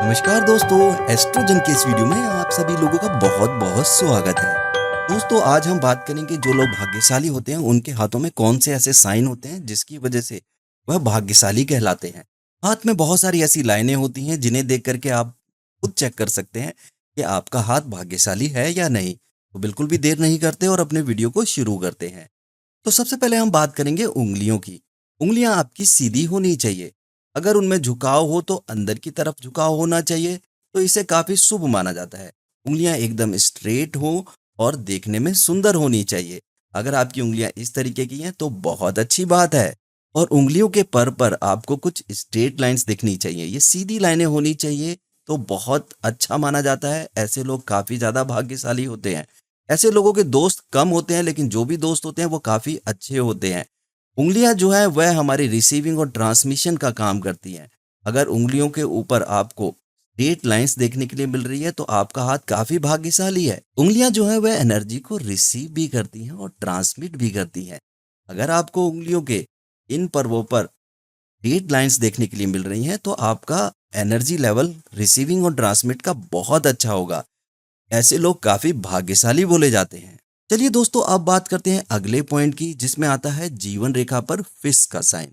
नमस्कार दोस्तों, एस्ट्रोजन के इस वीडियो में आप सभी लोगों का बहुत बहुत स्वागत है। दोस्तों, आज हम बात करेंगे जो लोग भाग्यशाली होते हैं उनके हाथों में कौन से ऐसे साइन होते हैं जिसकी वजह से वह भाग्यशाली कहलाते हैं। हाथ में बहुत सारी ऐसी लाइनें होती हैं जिन्हें देख करके आप खुद चेक कर सकते हैं कि आपका हाथ भाग्यशाली है या नहीं। तो बिल्कुल भी देर नहीं करते और अपने वीडियो को शुरू करते हैं। तो सबसे पहले हम बात करेंगे उंगलियों की। उंगलियां आपकी सीधी होनी चाहिए। अगर उनमें झुकाव हो तो अंदर की तरफ झुकाव होना चाहिए, तो इसे काफी शुभ माना जाता है। उंगलियां एकदम स्ट्रेट हो और देखने में सुंदर होनी चाहिए। अगर आपकी उंगलियां इस तरीके की हैं तो बहुत अच्छी बात है। और उंगलियों के पर आपको कुछ स्ट्रेट लाइंस दिखनी चाहिए, ये सीधी लाइनें होनी चाहिए, तो बहुत अच्छा माना जाता है। ऐसे लोग काफी ज्यादा भाग्यशाली होते हैं। ऐसे लोगों के दोस्त कम होते हैं, लेकिन जो भी दोस्त होते हैं वो काफी अच्छे होते हैं। उंगलियां जो है वह हमारी रिसीविंग और ट्रांसमिशन का काम करती हैं। अगर उंगलियों के ऊपर आपको स्ट्रेट लाइंस देखने के लिए मिल रही है तो आपका हाथ काफी भाग्यशाली है। उंगलियां जो है वह एनर्जी को रिसीव भी करती हैं और ट्रांसमिट भी करती हैं। अगर आपको उंगलियों के इन पर्वों पर स्ट्रेट लाइंस देखने के लिए मिल रही हैं तो आपका एनर्जी लेवल रिसीविंग और ट्रांसमिट का बहुत अच्छा होगा। ऐसे लोग काफी भाग्यशाली बोले जाते हैं। चलिए दोस्तों, अब बात करते हैं अगले पॉइंट की, जिसमें आता है जीवन रेखा पर फिश का साइन।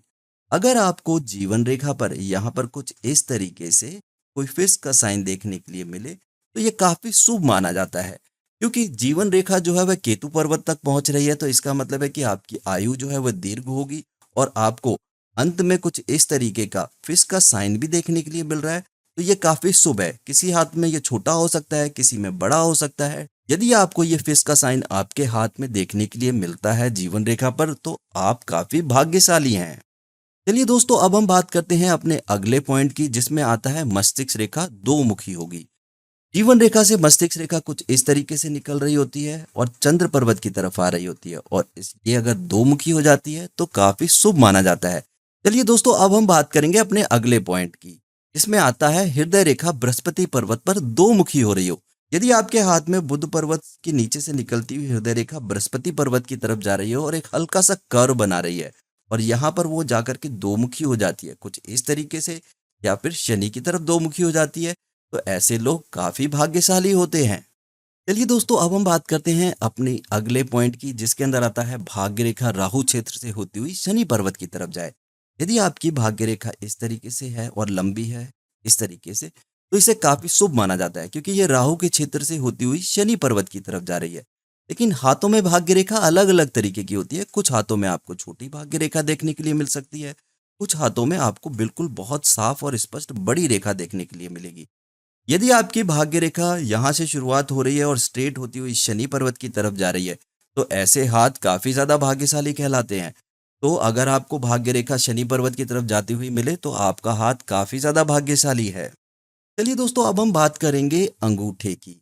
अगर आपको जीवन रेखा पर यहाँ पर कुछ इस तरीके से कोई फिश का साइन देखने के लिए मिले तो ये काफी शुभ माना जाता है। क्योंकि जीवन रेखा जो है वह केतु पर्वत तक पहुंच रही है, तो इसका मतलब है कि आपकी आयु जो है वह दीर्घ होगी। और आपको अंत में कुछ इस तरीके का फिश का साइन भी देखने के लिए मिल रहा है, तो ये काफी शुभ है। किसी हाथ में ये छोटा हो सकता है, किसी में बड़ा हो सकता है। यदि आपको ये फिश का साइन आपके हाथ में देखने के लिए मिलता है जीवन रेखा पर, तो आप काफी भाग्यशाली हैं। चलिए दोस्तों, अब हम बात करते हैं अपने अगले पॉइंट की, जिसमें आता है मस्तिष्क रेखा दो मुखी होगी। जीवन रेखा से मस्तिष्क रेखा कुछ इस तरीके से निकल रही होती है और चंद्र पर्वत की तरफ आ रही होती है, और ये अगर दो मुखी हो जाती है तो काफी शुभ माना जाता है। चलिए दोस्तों, अब हम बात करेंगे अपने अगले पॉइंट की, जिसमें आता है हृदय रेखा बृहस्पति पर्वत पर दो मुखी हो रही हो। यदि आपके हाथ में बुध पर्वत के नीचे से निकलती हुई हृदय रेखा बृहस्पति पर्वत की तरफ जा रही हो और एक हल्का सा कर्व बना रही है, और यहाँ पर वो जाकर के दो मुखी हो जाती है कुछ इस तरीके से, या फिर शनि की तरफ दो मुखी हो जाती है, तो ऐसे लोग काफी भाग्यशाली होते हैं। चलिए दोस्तों, अब हम बात करते हैं अपने अगले पॉइंट की, जिसके अंदर आता है भाग्य रेखा राहु क्षेत्र से होती हुई शनि पर्वत की तरफ जाए। यदि आपकी भाग्य रेखा इस तरीके से है और लंबी है इस तरीके से, तो इसे काफी शुभ माना जाता है, क्योंकि ये राहु के क्षेत्र से होती हुई शनि पर्वत की तरफ जा रही है। लेकिन हाथों में भाग्य रेखा अलग अलग तरीके की होती है। कुछ हाथों में आपको छोटी भाग्य रेखा देखने के लिए मिल सकती है, कुछ हाथों में आपको बिल्कुल बहुत साफ और स्पष्ट बड़ी रेखा देखने के लिए मिलेगी। यदि आपकी भाग्य रेखा यहाँ से शुरुआत हो रही है और स्ट्रेट होती हुई शनि पर्वत की तरफ जा रही है, तो ऐसे हाथ काफी ज्यादा भाग्यशाली कहलाते हैं। तो अगर आपको भाग्य रेखा शनि पर्वत की तरफ जाती हुई मिले तो आपका हाथ काफी ज्यादा भाग्यशाली है। चलिए दोस्तों, अब हम बात करेंगे अंगूठे की।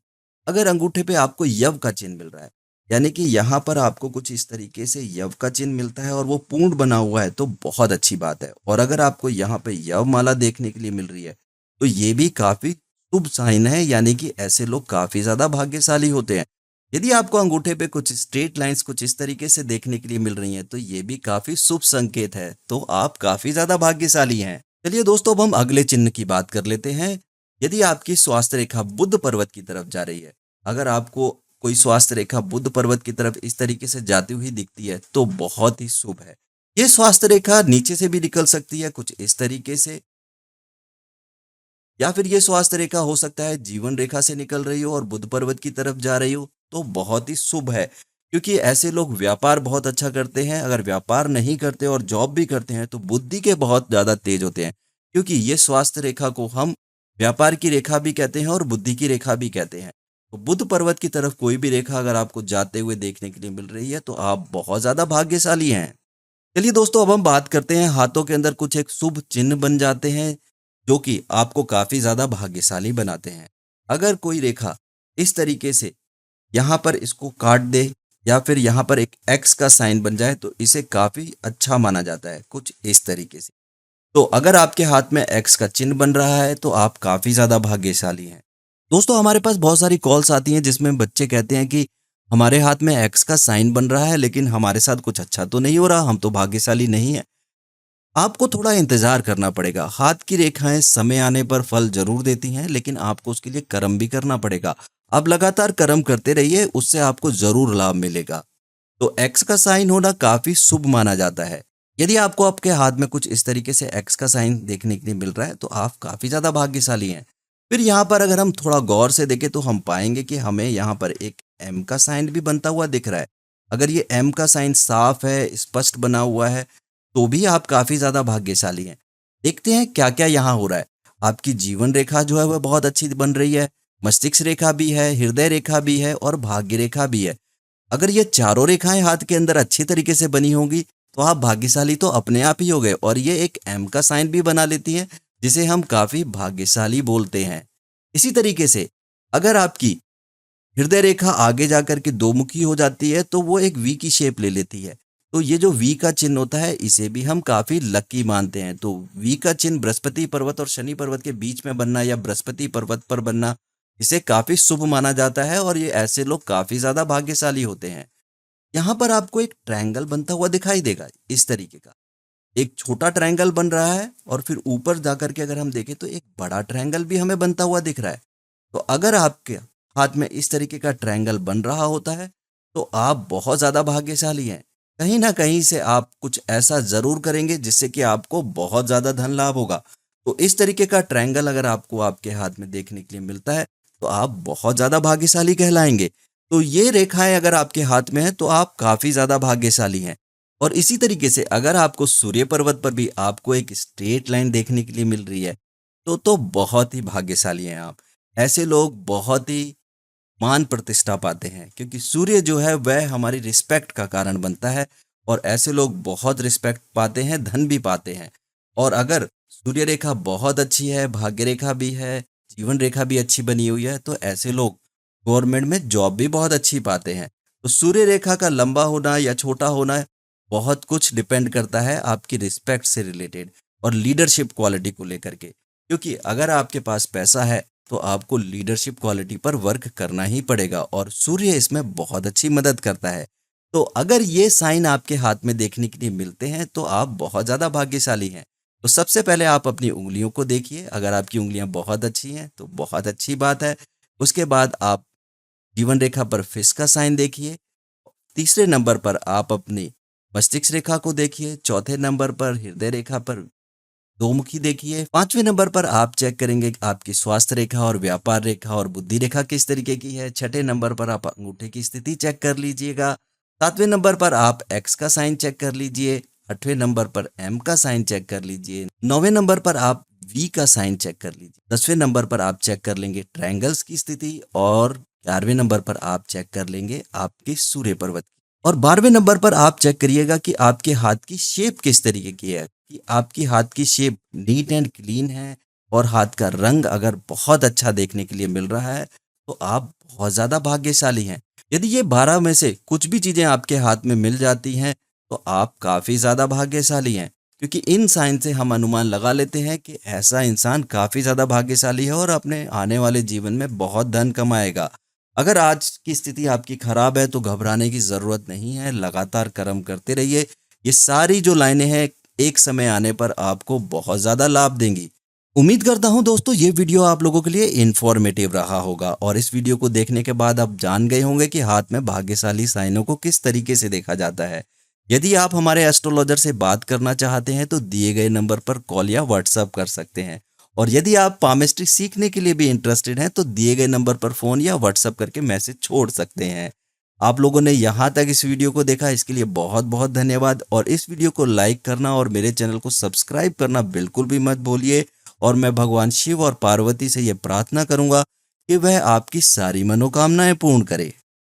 अगर अंगूठे पे आपको यव का चिन्ह मिल रहा है, यानी कि यहाँ पर आपको कुछ इस तरीके से यव का चिन्ह मिलता है और वो पूर्ण बना हुआ है, तो बहुत अच्छी बात है। और अगर आपको यहाँ पे यव माला देखने के लिए मिल रही है, तो ये भी काफी शुभ साइन है, यानी कि ऐसे लोग काफी ज्यादा भाग्यशाली होते हैं। यदि आपको अंगूठे पे कुछ स्ट्रेट लाइंस कुछ इस तरीके से देखने के लिए मिल रही हैं, तो ये भी काफी शुभ संकेत है, तो आप काफी ज्यादा भाग्यशाली हैं। चलिए दोस्तों, अब हम अगले चिन्ह की बात कर लेते हैं। यदि आपकी स्वास्थ्य रेखा बुध पर्वत की तरफ जा रही है, अगर आपको कोई स्वास्थ्य रेखा बुध पर्वत की तरफ इस तरीके से जाती हुई दिखती है, तो बहुत ही शुभ है। ये स्वास्थ्य रेखा नीचे से भी निकल सकती है कुछ इस तरीके से, या फिर ये स्वास्थ्य रेखा हो सकता है जीवन रेखा से निकल रही हो और बुध पर्वत की तरफ जा रही हो, तो बहुत ही शुभ है। क्योंकि ऐसे लोग व्यापार बहुत अच्छा करते हैं। अगर व्यापार नहीं करते और जॉब भी करते हैं तो बुद्धि के बहुत ज्यादा तेज होते हैं, क्योंकि ये स्वास्थ्य रेखा को हम व्यापार की रेखा भी कहते हैं और बुद्धि की रेखा भी कहते हैं। तो बुध पर्वत की तरफ कोई भी रेखा अगर आपको जाते हुए देखने के लिए मिल रही है, तो आप बहुत ज्यादा भाग्यशाली हैं। चलिए दोस्तों, अब हम बात करते हैं हाथों के अंदर कुछ एक शुभ चिन्ह बन जाते हैं जो कि आपको काफी ज्यादा भाग्यशाली बनाते हैं। अगर कोई रेखा इस तरीके से यहाँ पर इसको काट दे, या फिर यहाँ पर एक एक्स का साइन बन जाए, तो इसे काफी अच्छा माना जाता है कुछ इस तरीके से। तो अगर आपके हाथ में एक्स का चिन्ह बन रहा है तो आप काफी ज्यादा भाग्यशाली हैं। दोस्तों, हमारे पास बहुत सारी कॉल्स आती हैं जिसमें बच्चे कहते हैं कि हमारे हाथ में एक्स का साइन बन रहा है, लेकिन हमारे साथ कुछ अच्छा तो नहीं हो रहा, हम तो भाग्यशाली नहीं है। आपको थोड़ा इंतजार करना पड़ेगा। हाथ की रेखाएं समय आने पर फल जरूर देती हैं, लेकिन आपको उसके लिए कर्म भी करना पड़ेगा। आप लगातार कर्म करते रहिए, उससे आपको जरूर लाभ मिलेगा। तो एक्स का साइन होना काफी शुभ माना जाता है। यदि आपको आपके हाथ में कुछ इस तरीके से एक्स का साइन देखने के लिए मिल रहा है तो आप काफी ज्यादा भाग्यशाली हैं। फिर यहाँ पर अगर हम थोड़ा गौर से देखें तो हम पाएंगे कि हमें यहाँ पर एक एम का साइन भी बनता हुआ दिख रहा है। अगर ये एम का साइन साफ है, स्पष्ट बना हुआ है, तो भी आप काफी ज्यादा भाग्यशाली हैं। देखते हैं क्या क्या यहाँ हो रहा है। आपकी जीवन रेखा जो है वह बहुत अच्छी बन रही है, मस्तिष्क रेखा भी है, हृदय रेखा भी है और भाग्य रेखा भी है। अगर ये चारों रेखाएं हाथ के अंदर अच्छी तरीके से बनी होंगी तो आप भाग्यशाली तो अपने आप ही हो गए। और ये एक एम का साइन भी बना लेती है, जिसे हम काफी भाग्यशाली बोलते हैं। इसी तरीके से अगर आपकी हृदय रेखा आगे जाकर के दो मुखी हो जाती है तो वो एक वी की शेप ले लेती है। तो ये जो वी का चिन्ह होता है इसे भी हम काफी लकी मानते हैं। तो वी का चिन्ह बृहस्पति पर्वत और शनि पर्वत के बीच में बनना या बृहस्पति पर्वत पर बनना, इसे काफी शुभ माना जाता है और ये ऐसे लोग काफी ज्यादा भाग्यशाली होते हैं। यहाँ पर आपको एक ट्रायंगल बनता हुआ दिखाई देगा इस तरीके का। एक छोटा ट्रायंगल बन रहा है और फिर ऊपर जाकर के अगर हम देखें तो एक बड़ा ट्रायंगल भी हमें बनता हुआ दिख रहा है। तो अगर आपके हाथ में इस तरीके का ट्रायंगल बन रहा होता है तो आप बहुत ज्यादा भाग्यशाली हैं। कहीं ना कहीं से आप कुछ ऐसा जरूर करेंगे जिससे कि आपको बहुत ज्यादा धन लाभ होगा। तो इस तरीके का ट्रायंगल अगर आपको आपके हाथ में देखने के लिए मिलता है तो आप बहुत ज्यादा भाग्यशाली कहलाएंगे। तो ये रेखाएं अगर आपके हाथ में है तो आप काफी ज्यादा भाग्यशाली हैं। और इसी तरीके से अगर आपको सूर्य पर्वत पर भी आपको एक स्ट्रेट लाइन देखने के लिए मिल रही है तो बहुत ही भाग्यशाली हैं आप। ऐसे लोग बहुत ही मान प्रतिष्ठा पाते हैं, क्योंकि सूर्य जो है वह हमारी रिस्पेक्ट का कारण बनता है और ऐसे लोग बहुत रिस्पेक्ट पाते हैं, धन भी पाते हैं। और अगर सूर्य रेखा बहुत अच्छी है, भाग्य रेखा भी है, जीवन रेखा भी अच्छी बनी हुई है, तो ऐसे लोग गवर्नमेंट में जॉब भी बहुत अच्छी पाते हैं। तो सूर्य रेखा का लंबा होना या छोटा होना बहुत कुछ डिपेंड करता है आपकी रिस्पेक्ट से रिलेटेड और लीडरशिप क्वालिटी को लेकर के। क्योंकि अगर आपके पास पैसा है तो आपको लीडरशिप क्वालिटी पर वर्क करना ही पड़ेगा और सूर्य इसमें बहुत अच्छी मदद करता है। तो अगर ये साइन आपके हाथ में देखने के लिए मिलते हैं तो आप बहुत ज़्यादा भाग्यशाली हैं। तो सबसे पहले आप अपनी उंगलियों को देखिए, अगर आपकी उंगलियां बहुत अच्छी हैं तो बहुत अच्छी बात है। उसके बाद आप जीवन रेखा पर फिश का साइन देखिए। तीसरे नंबर पर आप अपनी मस्तिष्क रेखा को देखिए। चौथे नंबर पर हृदय रेखा पर दो मुखी देखिए। पांचवें नंबर पर आप चेक करेंगे आपकी स्वास्थ्य रेखा और व्यापार रेखा और बुद्धि रेखा किस तरीके की है। छठे नंबर पर आप अंगूठे की स्थिति चेक कर लीजिएगा। सातवें नंबर पर आप एक्स का साइन चेक कर लीजिए। आठवें नंबर पर एम का साइन चेक कर लीजिए। नौवें नंबर पर आप वी का साइन चेक कर लीजिए। 10वें नंबर पर आप चेक कर लेंगे ट्रायंगल्स की स्थिति और 11वें नंबर पर आप चेक कर लेंगे आपके सूर्य पर्वत की। और 12वें नंबर पर आप चेक करिएगा कि आपके हाथ की शेप किस तरीके की है, कि आपकी हाथ की शेप नीट एंड क्लीन है और हाथ का रंग अगर बहुत अच्छा देखने के लिए मिल रहा है तो आप बहुत ज़्यादा भाग्यशाली हैं। यदि ये 12 में से कुछ भी चीज़ें आपके हाथ में मिल जाती हैं तो आप काफ़ी ज़्यादा भाग्यशाली हैं, क्योंकि इन साइन से हम अनुमान लगा लेते हैं कि ऐसा इंसान काफ़ी ज़्यादा भाग्यशाली है और अपने आने वाले जीवन में बहुत धन कमाएगा। अगर आज की स्थिति आपकी खराब है तो घबराने की ज़रूरत नहीं है, लगातार कर्म करते रहिए। ये सारी जो लाइनें हैं एक समय आने पर आपको बहुत ज़्यादा लाभ देंगी। उम्मीद करता हूं दोस्तों ये वीडियो आप लोगों के लिए इन्फॉर्मेटिव रहा होगा और इस वीडियो को देखने के बाद आप जान गए होंगे कि हाथ में भाग्यशाली साइनों को किस तरीके से देखा जाता है। यदि आप हमारे एस्ट्रोलॉजर से बात करना चाहते हैं तो दिए गए नंबर पर कॉल या व्हाट्सएप कर सकते हैं। और यदि आप पामिस्ट्री सीखने के लिए भी इंटरेस्टेड हैं तो दिए गए नंबर पर फ़ोन या व्हाट्सएप करके मैसेज छोड़ सकते हैं। आप लोगों ने यहाँ तक इस वीडियो को देखा, इसके लिए बहुत बहुत धन्यवाद। और इस वीडियो को लाइक करना और मेरे चैनल को सब्सक्राइब करना बिल्कुल भी मत भूलिए। और मैं भगवान शिव और पार्वती से ये प्रार्थना करूँगा कि वह आपकी सारी मनोकामनाएं पूर्ण करे।